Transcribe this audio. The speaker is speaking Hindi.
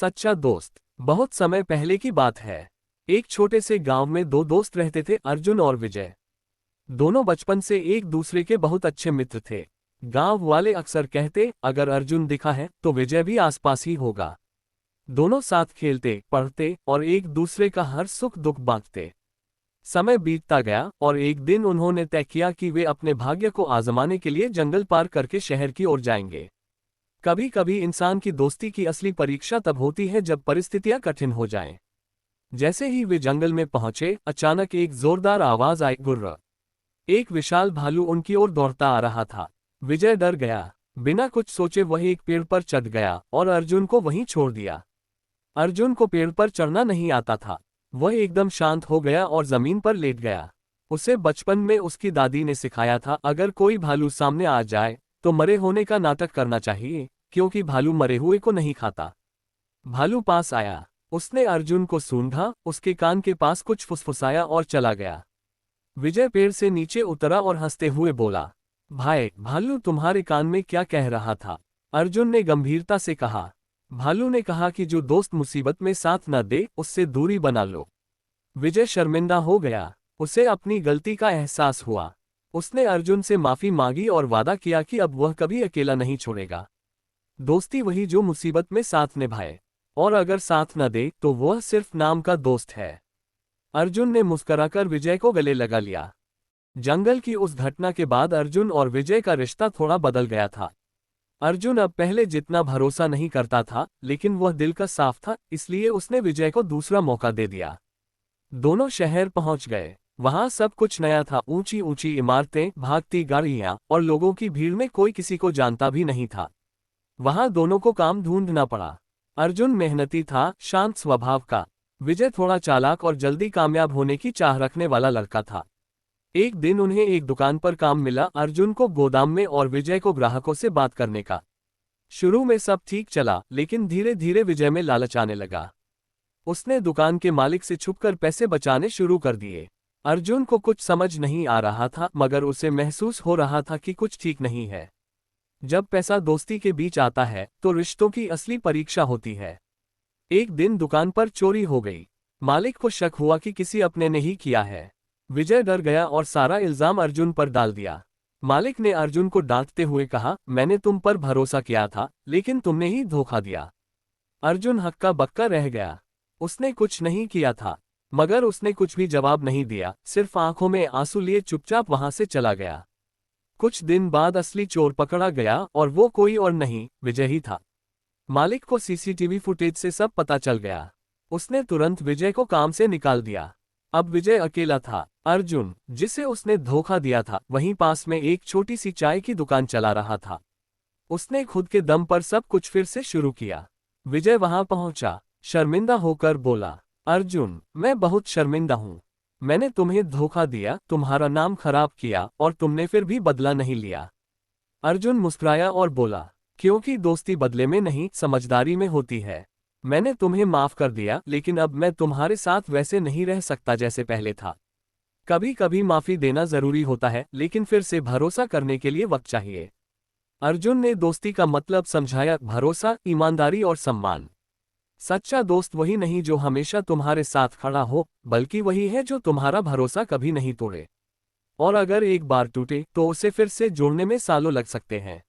सच्चा दोस्त। बहुत समय पहले की बात है। एक छोटे से गांव में दो दोस्त रहते थे, अर्जुन और विजय। दोनों बचपन से एक दूसरे के बहुत अच्छे मित्र थे। गांव वाले अक्सर कहते, अगर अर्जुन दिखा है तो विजय भी आसपास ही होगा। दोनों साथ खेलते, पढ़ते और एक दूसरे का हर सुख दुख बांटते। समय बीतता गया और एक दिन उन्होंने तय किया कि वे अपने भाग्य को आजमाने के लिए जंगल पार करके शहर की ओर जाएंगे। कभी कभी इंसान की दोस्ती की असली परीक्षा तब होती है जब परिस्थितियां कठिन हो जाएं। जैसे ही वे जंगल में पहुंचे, अचानक एक जोरदार आवाज आई, गुर्र। एक विशाल भालू उनकी ओर दौड़ता आ रहा था। विजय डर गया। बिना कुछ सोचे वह एक पेड़ पर चढ़ गया और अर्जुन को वहीं छोड़ दिया। अर्जुन को पेड़ पर चढ़ना नहीं आता था। वह एकदम शांत हो गया और जमीन पर लेट गया। उसे बचपन में उसकी दादी ने सिखाया था, अगर कोई भालू सामने आ जाए तो मरे होने का नाटक करना चाहिए, क्योंकि भालू मरे हुए को नहीं खाता। भालू पास आया। उसने अर्जुन को सूंघा, उसके कान के पास कुछ फुसफुसाया और चला गया। विजय पेड़ से नीचे उतरा और हंसते हुए बोला, भाई, भालू तुम्हारे कान में क्या कह रहा था? अर्जुन ने गंभीरता से कहा। भालू ने कहा कि जो दोस्त मुसीबत में साथ न दे, उससे दूरी बना लो। विजय शर्मिंदा हो गया। उसे अपनी गलती का एहसास हुआ। उसने अर्जुन से माफी मांगी और वादा किया कि अब वह कभी अकेला नहीं छोड़ेगा। दोस्ती वही जो मुसीबत में साथ निभाए, और अगर साथ न दे तो वह सिर्फ नाम का दोस्त है। अर्जुन ने मुस्कुराकर विजय को गले लगा लिया। जंगल की उस घटना के बाद अर्जुन और विजय का रिश्ता थोड़ा बदल गया था। अर्जुन अब पहले जितना भरोसा नहीं करता था, लेकिन वह दिल का साफ था, इसलिए उसने विजय को दूसरा मौका दे दिया। दोनों शहर पहुंच गए। वहां सब कुछ नया था, ऊंची ऊंची इमारतें, भागती गाड़ियां और लोगों की भीड़ में कोई किसी को जानता भी नहीं था। वहां दोनों को काम ढूंढना पड़ा। अर्जुन मेहनती था, शांत स्वभाव का। विजय थोड़ा चालाक और जल्दी कामयाब होने की चाह रखने वाला लड़का था। एक दिन उन्हें एक दुकान पर काम मिला, अर्जुन को गोदाम में और विजय को ग्राहकों से बात करने का। शुरू में सब ठीक चला, लेकिन धीरे धीरे विजय में लालच आने लगा। उसने दुकान के मालिक से छुपकर पैसे बचाने शुरू कर दिए। अर्जुन को कुछ समझ नहीं आ रहा था, मगर उसे महसूस हो रहा था कि कुछ ठीक नहीं है। जब पैसा दोस्ती के बीच आता है तो रिश्तों की असली परीक्षा होती है। एक दिन दुकान पर चोरी हो गई। मालिक को शक हुआ कि किसी अपने ने ही किया है। विजय डर गया और सारा इल्जाम अर्जुन पर डाल दिया। मालिक ने अर्जुन को डांटते हुए कहा, मैंने तुम पर भरोसा किया था, लेकिन तुमने ही धोखा दिया। अर्जुन हक्का बक्का रह गया। उसने कुछ नहीं किया था, मगर उसने कुछ भी जवाब नहीं दिया, सिर्फ आंखों में आंसू लिए चुपचाप वहां से चला गया। कुछ दिन बाद असली चोर पकड़ा गया और वो कोई और नहीं, विजय ही था। मालिक को सीसीटीवी फुटेज से सब पता चल गया। उसने तुरंत विजय को काम से निकाल दिया। अब विजय अकेला था। अर्जुन, जिसे उसने धोखा दिया था, वहीं पास में एक छोटी सी चाय की दुकान चला रहा था। उसने खुद के दम पर सब कुछ फिर से शुरू किया। विजय वहां पहुंचा, शर्मिंदा होकर बोला, अर्जुन, मैं बहुत शर्मिंदा हूं। मैंने तुम्हें धोखा दिया, तुम्हारा नाम खराब किया, और तुमने फिर भी बदला नहीं लिया। अर्जुन मुस्कुराया और बोला, क्योंकि दोस्ती बदले में नहीं, समझदारी में होती है। मैंने तुम्हें माफ कर दिया, लेकिन अब मैं तुम्हारे साथ वैसे नहीं रह सकता जैसे पहले था। कभी कभी माफी देना जरूरी होता है, लेकिन फिर से भरोसा करने के लिए वक्त चाहिए। अर्जुन ने दोस्ती का मतलब समझाया, भरोसा, ईमानदारी और सम्मान। सच्चा दोस्त वही नहीं जो हमेशा तुम्हारे साथ खड़ा हो, बल्कि वही है जो तुम्हारा भरोसा कभी नहीं तोड़े। और अगर एक बार टूटे तो उसे फिर से जोड़ने में सालों लग सकते हैं।